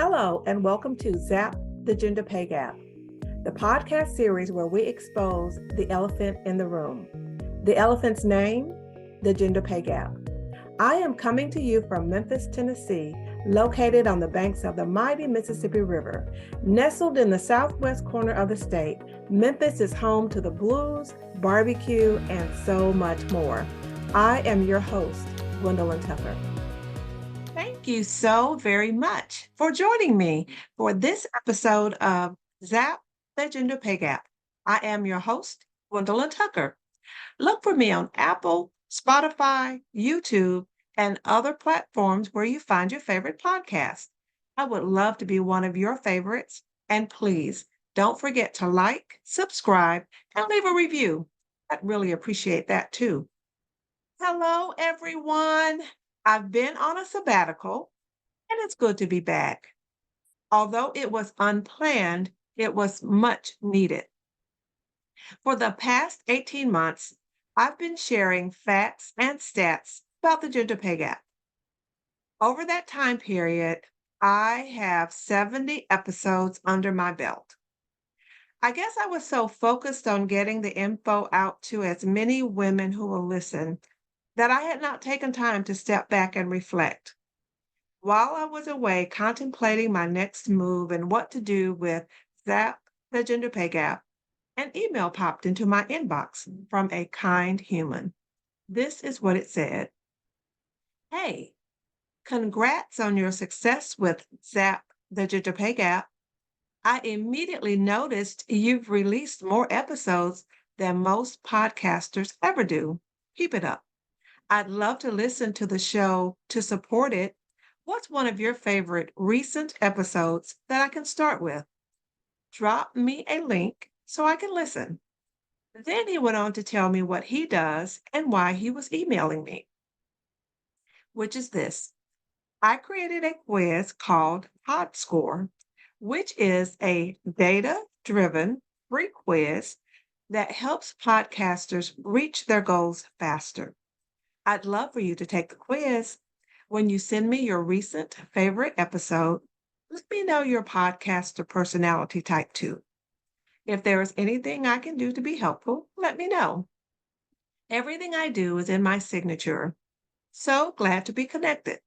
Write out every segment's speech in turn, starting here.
Hello, and welcome to Zap the Gender Pay Gap, the podcast series where we expose the elephant in the room. The elephant's name, the gender pay gap. I am coming to you from Memphis, Tennessee, located on the banks of the mighty Mississippi River. Nestled in the southwest corner of the state, Memphis is home to the blues, barbecue, and so much more. I am your host, Gwendolyn Tucker. Thank you so very much for joining me for this episode of Zap the Gender Pay Gap. I am your host, Gwendolyn Tucker. Look for me on Apple, Spotify, YouTube, and other platforms where you find your favorite podcast. I would love to be one of your favorites. And please don't forget to like, subscribe, and leave a review. I'd really appreciate that too. Hello, everyone. I've been on a sabbatical, and it's good to be back. Although it was unplanned, it was much needed. For the past 18 months, I've been sharing facts and stats about the gender pay gap. Over that time period, I have 70 episodes under my belt. I guess I was so focused on getting the info out to as many women who will listen that I had not taken time to step back and reflect. While I was away contemplating my next move and what to do with Zap the Gender Pay Gap, an email popped into my inbox from a kind human. This is what it said. Hey, congrats on your success with Zap the Gender Pay Gap. I immediately noticed you've released more episodes than most podcasters ever do. Keep it up. I'd love to listen to the show to support it. What's one of your favorite recent episodes that I can start with? Drop me a link so I can listen. Then he went on to tell me what he does and why he was emailing me, which is this. I created a quiz called Pod Score, which is a data-driven free quiz that helps podcasters reach their goals faster. I'd love for you to take the quiz. When you send me your recent favorite episode, let me know your podcaster personality type too. If there is anything I can do to be helpful, let me know. Everything I do is in my signature. So glad to be connected.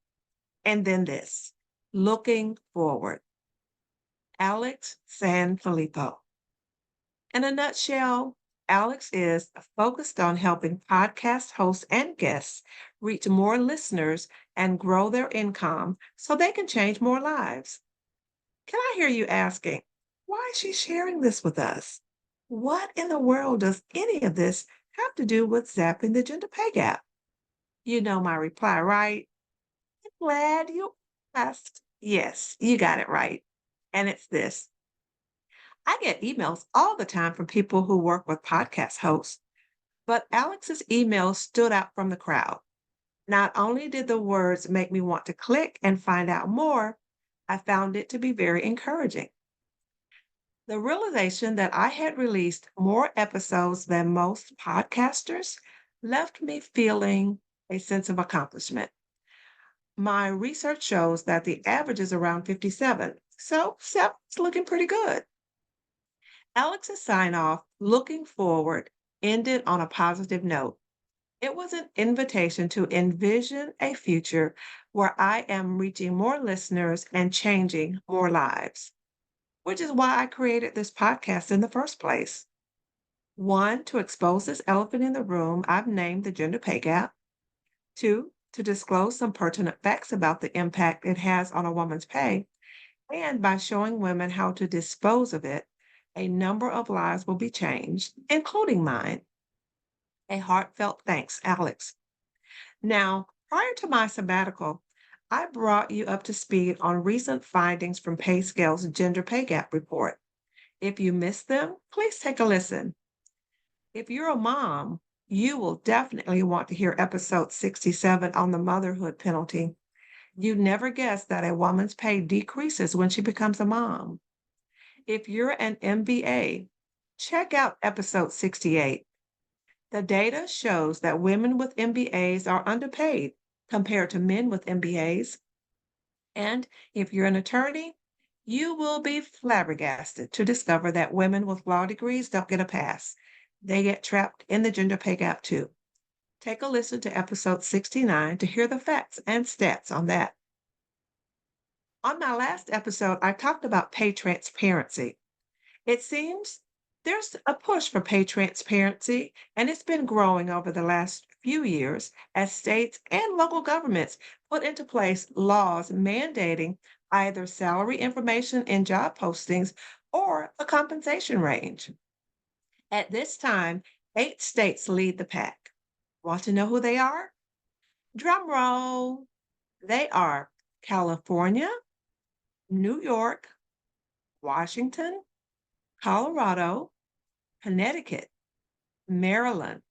And then this, looking forward. Alex Sanfilippo. In a nutshell, Alex is focused on helping podcast hosts and guests reach more listeners and grow their income so they can change more lives. Can I hear you asking, why is she sharing this with us? What in the world does any of this have to do with zapping the gender pay gap? You know my reply, right? I'm glad you asked. Yes, you got it right. And it's this. I get emails all the time from people who work with podcast hosts, but Alex's email stood out from the crowd. Not only did the words make me want to click and find out more, I found it to be very encouraging. The realization that I had released more episodes than most podcasters left me feeling a sense of accomplishment. My research shows that the average is around 57, so 7's looking pretty good. Alex's sign off, looking forward, ended on a positive note. It was an invitation to envision a future where I am reaching more listeners and changing more lives, which is why I created this podcast in the first place. One, to expose this elephant in the room I've named the gender pay gap. Two, to disclose some pertinent facts about the impact it has on a woman's pay. And by showing women how to dispose of it, a number of lives will be changed, including mine. A heartfelt thanks, Alex. Now, prior to my sabbatical, I brought you up to speed on recent findings from PayScale's Gender Pay Gap report. If you missed them, please take a listen. If you're a mom, you will definitely want to hear episode 67 on the motherhood penalty. You'd never guess that a woman's pay decreases when she becomes a mom. If you're an MBA, check out episode 68. The data shows that women with MBAs are underpaid compared to men with MBAs. And if you're an attorney, You will be flabbergasted to discover that women with law degrees don't get a pass. They get trapped in the gender pay gap too. Take a listen to episode 69 to hear the facts and stats on that. On my last episode, I talked about pay transparency. It seems there's a push for pay transparency, and it's been growing over the last few years as states and local governments put into place laws mandating either salary information in job postings or a compensation range. At this time, 8 states lead the pack. Want to know who they are? Drum roll. They are California, New York, Washington, Colorado, Connecticut, Maryland,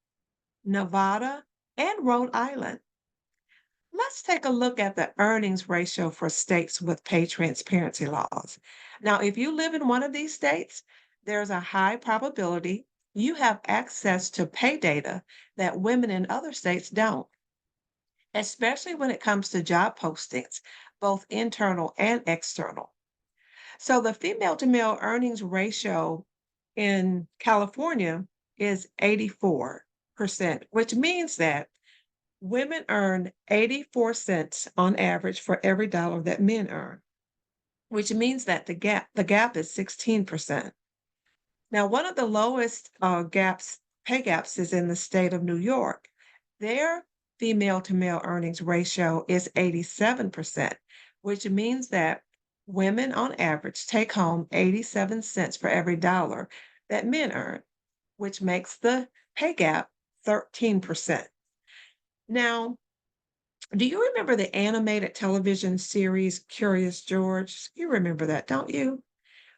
Nevada, and Rhode Island. Let's take a look at the earnings ratio for states with pay transparency laws. Now, if you live in one of these states, there's a high probability you have access to pay data that women in other states don't, especially when it comes to job postings, both internal and external. So the female to male earnings ratio in California is 84%, which means that women earn 84 cents on average for every dollar that men earn, which means that the gap is 16%. Now, one of the lowest pay gaps is in the state of New York. Their female to male earnings ratio is 87%, which means that women on average take home 87 cents for every dollar that men earn, which makes the pay gap 13%. Now, do you remember the animated television series Curious George? You remember that, don't you?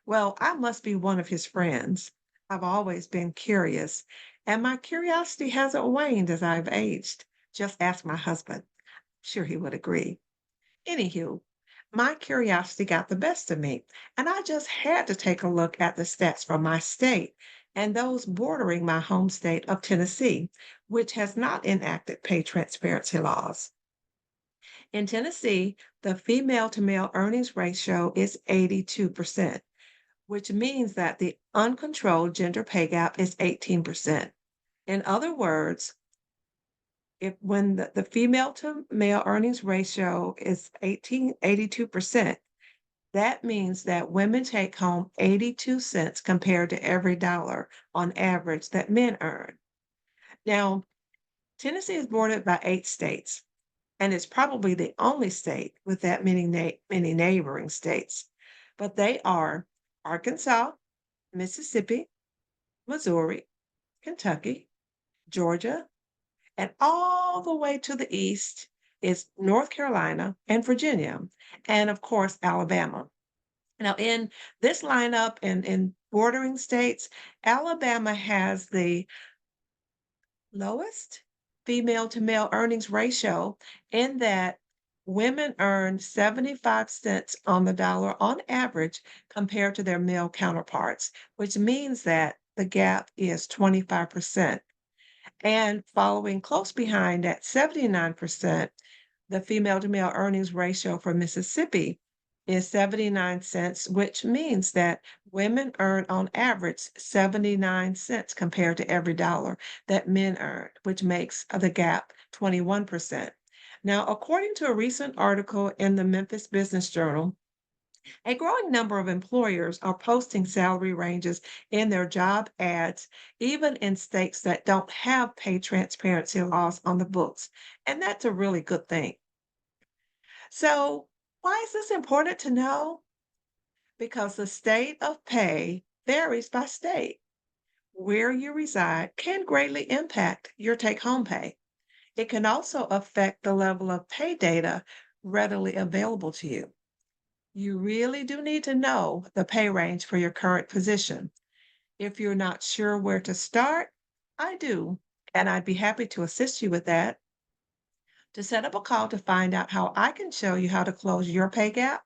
Well, I must be one of his friends. I've always been curious, and my curiosity hasn't waned as I've aged. Just ask my husband. Sure, he would agree. Anywho, my curiosity got the best of me, and I just had to take a look at the stats from my state and those bordering my home state of Tennessee, which has not enacted pay transparency laws. In Tennessee, the female to male earnings ratio is 82%, which means that the uncontrolled gender pay gap is 18%. In other words, if when the female to male earnings ratio is 82%, that means that women take home 82 cents compared to every dollar on average that men earn. Now, Tennessee is bordered by 8 states, and it's probably the only state with that many neighboring states. But they are Arkansas, Mississippi, Missouri, Kentucky, Georgia, and all the way to the east is North Carolina and Virginia, and of course, Alabama. Now, in this lineup in bordering states, Alabama has the lowest female to male earnings ratio in that women earn 75 cents on the dollar on average compared to their male counterparts, which means that the gap is 25%. And following close behind at 79%, the female to male earnings ratio for Mississippi is 79 cents, which means that women earn on average 79 cents compared to every dollar that men earn, which makes the gap 21%. Now, according to a recent article in the Memphis Business Journal, a growing number of employers are posting salary ranges in their job ads, even in states that don't have pay transparency laws on the books. And that's a really good thing. So, why is this important to know? Because the state of pay varies by state. Where you reside can greatly impact your take home pay. It can also affect the level of pay data readily available to you. You really do need to know the pay range for your current position. If you're not sure where to start, I do, and I'd be happy to assist you with that. To set up a call to find out how I can show you how to close your pay gap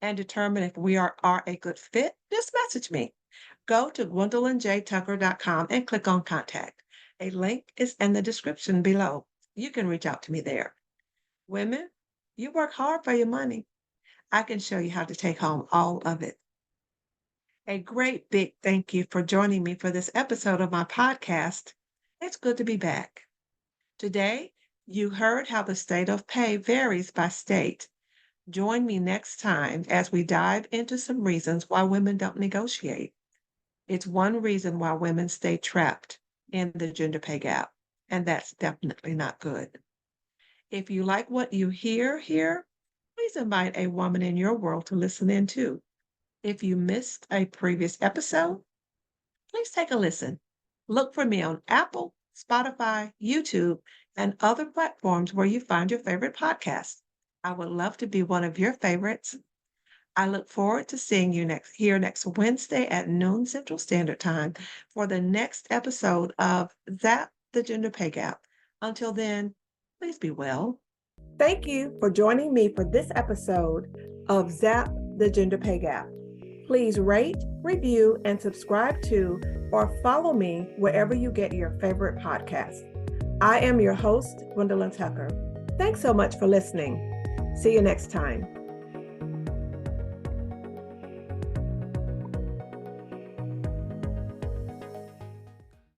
and determine if we are a good fit, just message me. Go to gwendolynjtucker.com and click on contact. A link is in the description below. You can reach out to me there. Women, you work hard for your money. I can show you how to take home all of it. A great big thank you for joining me for this episode of my podcast. It's good to be back. Today, you heard how the state of pay varies by state. Join me next time as we dive into some reasons why women don't negotiate. It's one reason why women stay trapped in the gender pay gap, and that's definitely not good. If you like what you hear here, please invite a woman in your world to listen in too. If you missed a previous episode, please take a listen. Look for me on Apple, Spotify, YouTube, and other platforms where you find your favorite podcasts. I would love to be one of your favorites. I look forward to seeing you next Wednesday at noon Central Standard Time for the next episode of Zap the Gender Pay Gap. Until then, please be well. Thank you for joining me for this episode of Zap the Gender Pay Gap. Please rate, review, and subscribe to or follow me wherever you get your favorite podcast. I am your host, Gwendolyn Tucker. Thanks so much for listening. See you next time.